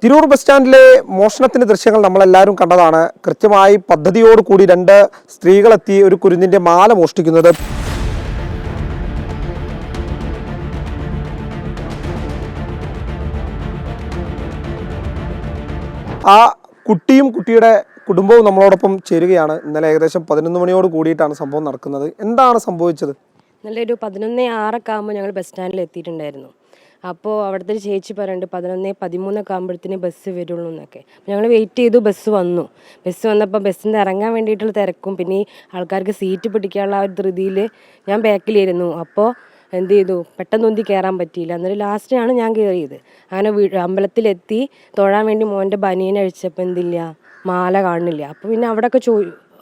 Tirur bus സ്റ്റാൻഡിലെ മോഷണത്തിന്റെ ദൃശ്യങ്ങൾ നമ്മളെല്ലാവരും കണ്ടതാണ്. കൃത്യമായി പദ്ധതിയോടുകൂടി രണ്ട് സ്ത്രീകളെത്തി ഒരു കുരുന്നിന്റെ മാല മോഷ്ടിക്കുന്നത്. ആ കുട്ടിയും കുട്ടിയുടെ കുടുംബവും നമ്മളോടൊപ്പം ചേരുകയാണ്. ഇന്നലെ ഏകദേശം 11 മണിയോട് കൂടിയിട്ടാണ് സംഭവം നടക്കുന്നത്. എന്താണ് സംഭവിച്ചത്? നല്ലൊരു 11:06 ആകുമ്പോൾ ഞങ്ങൾ ബസ് സ്റ്റാൻഡിൽ എത്തിയിട്ടുണ്ടായിരുന്നു. അപ്പോൾ അവിടുത്തെ ഒരു ചേച്ചി പറയുന്നുണ്ട് 11:13 ആകുമ്പോഴത്തേന് ബസ് വരുള്ളൂ എന്നൊക്കെ. ഞങ്ങൾ വെയിറ്റ് ചെയ്തു. ബസ് വന്നപ്പോൾ ബസ്സിൽ നിന്ന് ഇറങ്ങാൻ വേണ്ടിയിട്ടുള്ള തിരക്കും പിന്നെ ഈ ആൾക്കാർക്ക് സീറ്റ് പിടിക്കാനുള്ള ആ ഒരു ധൃതിയിൽ ഞാൻ ബാക്കിലിരുന്നു. അപ്പോൾ എന്ത് ചെയ്തു, പെട്ടെന്ന് ഒന്തി കയറാൻ പറ്റിയില്ല. അന്നേരം ലാസ്റ്റാണ് ഞാൻ കയറിയത്. അങ്ങനെ അമ്പലത്തിലെത്തി തൊഴാൻ വേണ്ടി മോൻ്റെ ബനിയൻ അഴിച്ചപ്പോൾ എന്തില്ല, മാല കാണുന്നില്ല. അപ്പോൾ പിന്നെ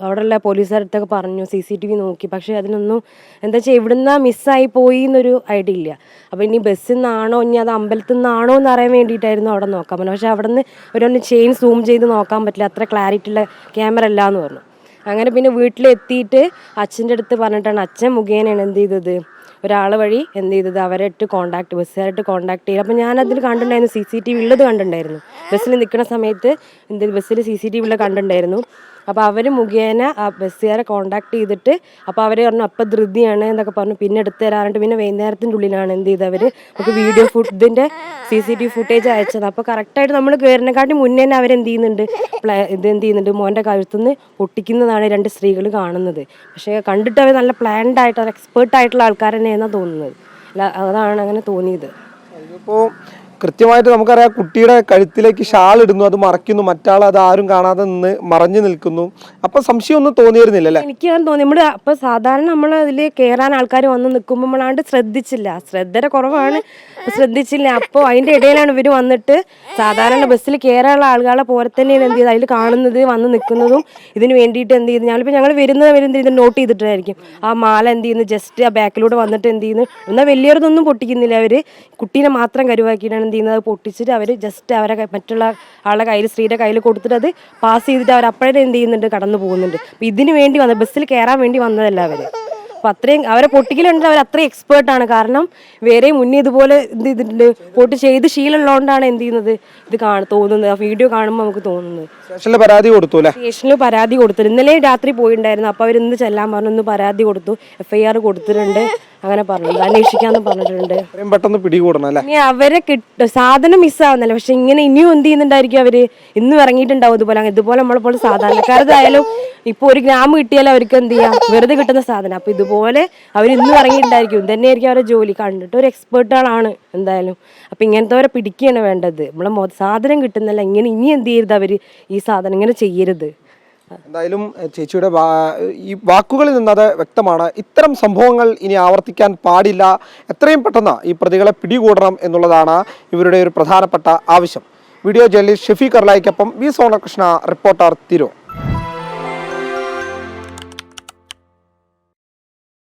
അവിടെയുള്ള പോലീസുകാരടുത്തൊക്കെ പറഞ്ഞു, CCTV നോക്കി. പക്ഷേ അതിനൊന്നും എന്താ വെച്ചാൽ എവിടുന്നാ മിസ്സായി പോയി എന്നൊരു ഐഡിയ ഇല്ല. അപ്പോൾ ഇനി ബസ്സിൽ നിന്നാണോ ഇനി അത് അമ്പലത്തിൽ നിന്നാണോ എന്ന് അറിയാൻ വേണ്ടിയിട്ടായിരുന്നു അവിടെ നോക്കാൻ പറ്റും. പക്ഷേ അവിടെ നിന്ന് ഒരു ചെയിൻ സൂം ചെയ്ത് നോക്കാൻ പറ്റില്ല, അത്ര ക്ലാരിറ്റി ഉള്ള ക്യാമറ അല്ല എന്ന് പറഞ്ഞു. അങ്ങനെ പിന്നെ വീട്ടിലെത്തിയിട്ട് അച്ഛൻ്റെ അടുത്ത് പറഞ്ഞിട്ടാണ്, അച്ഛൻ മുഖേനയാണ് എന്ത് ചെയ്തത്, ഒരാൾ വഴി എന്ത് ചെയ്തത് ബസ്സുകാരായിട്ട് കോൺടാക്ട് ചെയ്ത്. അപ്പോൾ ഞാനതിൽ കണ്ടിട്ടുണ്ടായിരുന്നു, CCTV ഉള്ളത് കണ്ടിട്ടുണ്ടായിരുന്നു. ബസ്സിൽ നിൽക്കുന്ന സമയത്ത് ബസ്സിൽ CCTV ഉള്ളത് കണ്ടിട്ടുണ്ടായിരുന്നു. അപ്പോൾ അവർ മുഖേന ആ ബസ്സുകാരെ കോൺടാക്ട് ചെയ്തിട്ട് അപ്പോൾ അവർ പറഞ്ഞു അപ്പം ധൃതിയാണ് എന്നൊക്കെ പറഞ്ഞു. പിന്നെ എടുത്ത് തരാറുണ്ട്. പിന്നെ വൈകുന്നേരത്തിൻ്റെ ഉള്ളിലാണ് എന്ത് ചെയ്ത് അവർ നമുക്ക് ഇതിൻ്റെ CCTV ഫുട്ടേജ് അയച്ചത്. അപ്പോൾ കറക്റ്റായിട്ട് നമ്മൾ കയറിനെക്കാട്ടി മുന്നേ തന്നെ അവരെന്ത് ചെയ്യുന്നുണ്ട് മോൻ്റെ കഴുത്തുനിന്ന് പൊട്ടിക്കുന്നതാണ് രണ്ട് സ്ത്രീകൾ കാണുന്നത്. പക്ഷേ കണ്ടിട്ട് അവർ നല്ല പ്ലാൻഡ് ആയിട്ട് എക്സ്പേർട്ട് ആയിട്ടുള്ള ആൾക്കാർ തന്നെയാണെന്നാണ് തോന്നുന്നത്. അതാണ് അങ്ങനെ തോന്നിയത്. ഇപ്പോൾ കൃത്യമായിട്ട് നമുക്കറിയാം, കുട്ടിയുടെ കഴുത്തിലേക്ക് ഷാൾ ഇടുന്നു, അത് മറയ്ക്കുന്നു, മറ്റാൾ അത് ആരും കാണാതെ മറഞ്ഞു നിൽക്കുന്നു. അപ്പൊ സംശയമൊന്നും തോന്നിയിരുന്നില്ല അല്ലേ? എനിക്ക് തോന്നി. അപ്പൊ സാധാരണ നമ്മൾ അതിൽ കയറാൻ ആൾക്കാർ വന്ന് നിൽക്കുമ്പോൾ നമ്മളാണ്ട് ശ്രദ്ധയുടെ കുറവാണ്, ശ്രദ്ധിച്ചില്ല. അപ്പോൾ അതിന്റെ ഇടയിലാണ് ഇവർ വന്നിട്ട് സാധാരണ ബസ്സിൽ കയറാനുള്ള ആളുകളെ പോലെ തന്നെയാണ് എന്ത് ചെയ്ത് അതിൽ കാണുന്നത്, വന്ന് നിൽക്കുന്നതും. ഇതിന് വേണ്ടിയിട്ട് എന്ത് ചെയ്ത് ഞങ്ങൾ വരുന്നത് നോട്ട് ചെയ്തിട്ടായിരിക്കും. ആ മാല എന്ത് ചെയ്യുന്നു, ജസ്റ്റ് ആ ബാക്കിലൂടെ വന്നിട്ട് എന്ത് ചെയ്യുന്നു, എന്നാൽ വലിയവരതൊന്നും പൊട്ടിക്കുന്നില്ല. അവർ കുട്ടീനെ മാത്രം കരുവാക്കിയിട്ടാണ് എന്ത് ചെയ്യുന്നത്, അത് പൊട്ടിച്ചിട്ട് അവർ ജസ്റ്റ് അവരെ മറ്റുള്ള ആളുടെ കയ്യിൽ, സ്ത്രീയുടെ കയ്യിൽ കൊടുത്തിട്ട് അത് പാസ് ചെയ്തിട്ട് അവർ അപ്പോഴേ എന്ത് ചെയ്യുന്നുണ്ട്, കടന്നു പോകുന്നുണ്ട്. അപ്പം ഇതിന് വേണ്ടി ബസ്സിൽ കയറാൻ വേണ്ടി വന്നതല്ല അവർ. അപ്പം അത്രയും അവരെ പൊട്ടിക്കലുണ്ട്, അവർ അത്രയും എക്സ്പേർട്ടാണ്. കാരണം വേറെ മുന്നേ ഇതുപോലെ എന്ത് ചെയ്തിട്ടുണ്ട്, പൊട്ടി ചെയ്ത് ശീലമുള്ളതുകൊണ്ടാണ് എന്ത് ചെയ്യുന്നത്, ഇത് തോന്നുന്നത്. ആ വീഡിയോ കാണുമ്പോൾ നമുക്ക് തോന്നുന്നത്. സ്റ്റേഷനിൽ പരാതി കൊടുത്തു. ഇന്നലെ രാത്രി പോയിട്ടുണ്ടായിരുന്നു. അപ്പോൾ അവർ ഇന്ന് ചെല്ലാൻ പറഞ്ഞു, ഇന്ന് പരാതി കൊടുത്തു, FIR കൊടുത്തിട്ടുണ്ട്, അങ്ങനെ പറഞ്ഞു, അന്വേഷിക്കാന്ന് പറഞ്ഞിട്ടുണ്ട്. പെട്ടെന്ന് പിടികൂടണം അല്ലേ? ഇനി അവരെ സാധനം മിസ്സാവുന്നല്ലോ. പക്ഷെ ഇങ്ങനെ ഇനിയും എന്ത് ചെയ്യുന്നുണ്ടായിരിക്കും, അവര് ഇന്നും ഇറങ്ങിയിട്ടുണ്ടാവും ഇതുപോലെ നമ്മളെ പോലെ സാധാരണക്കാരതായാലും ഇപ്പൊ 1 ഗ്രാം കിട്ടിയാലും അവർക്ക് എന്ത് ചെയ്യാം, വെറുതെ കിട്ടുന്ന സാധനം. അപ്പൊ ഇതുപോലെ അവർ ഇന്നും ഇറങ്ങിയിട്ടുണ്ടായിരിക്കും. തന്നെയായിരിക്കും അവരുടെ ജോലി. കണ്ടിട്ട് ഒരു എക്സ്പേർട്ടുകളാണ് എന്തായാലും. അപ്പൊ ഇങ്ങനത്തെ പിടിക്കുകയാണ് വേണ്ടത്. നമ്മളെ സാധനം കിട്ടുന്നല്ല, ഇനി എന്ത് ചെയ്യരുത്, അവര് ഈ സാധനം ഇങ്ങനെ ചെയ്യരുത്. എന്തായാലും ചേച്ചിയുടെ ഈ വാക്കുകളിൽ നിന്നത് വ്യക്തമാണ്. ഇത്തരം സംഭവങ്ങൾ ഇനി ആവർത്തിക്കാൻ പാടില്ല. എത്രയും പെട്ടെന്ന് ഈ പ്രതികളെ പിടികൂടണം എന്നുള്ളതാണ് ഇവരുടെ ഒരു പ്രധാനപ്പെട്ട ആവശ്യം. വീഡിയോ ജേർണലിസ്റ്റ് ഷെഫീഖ് അർലായിക്കൊപ്പം വി. സോണകൃഷ്ണ, റിപ്പോർട്ടർ, തിരൂർ.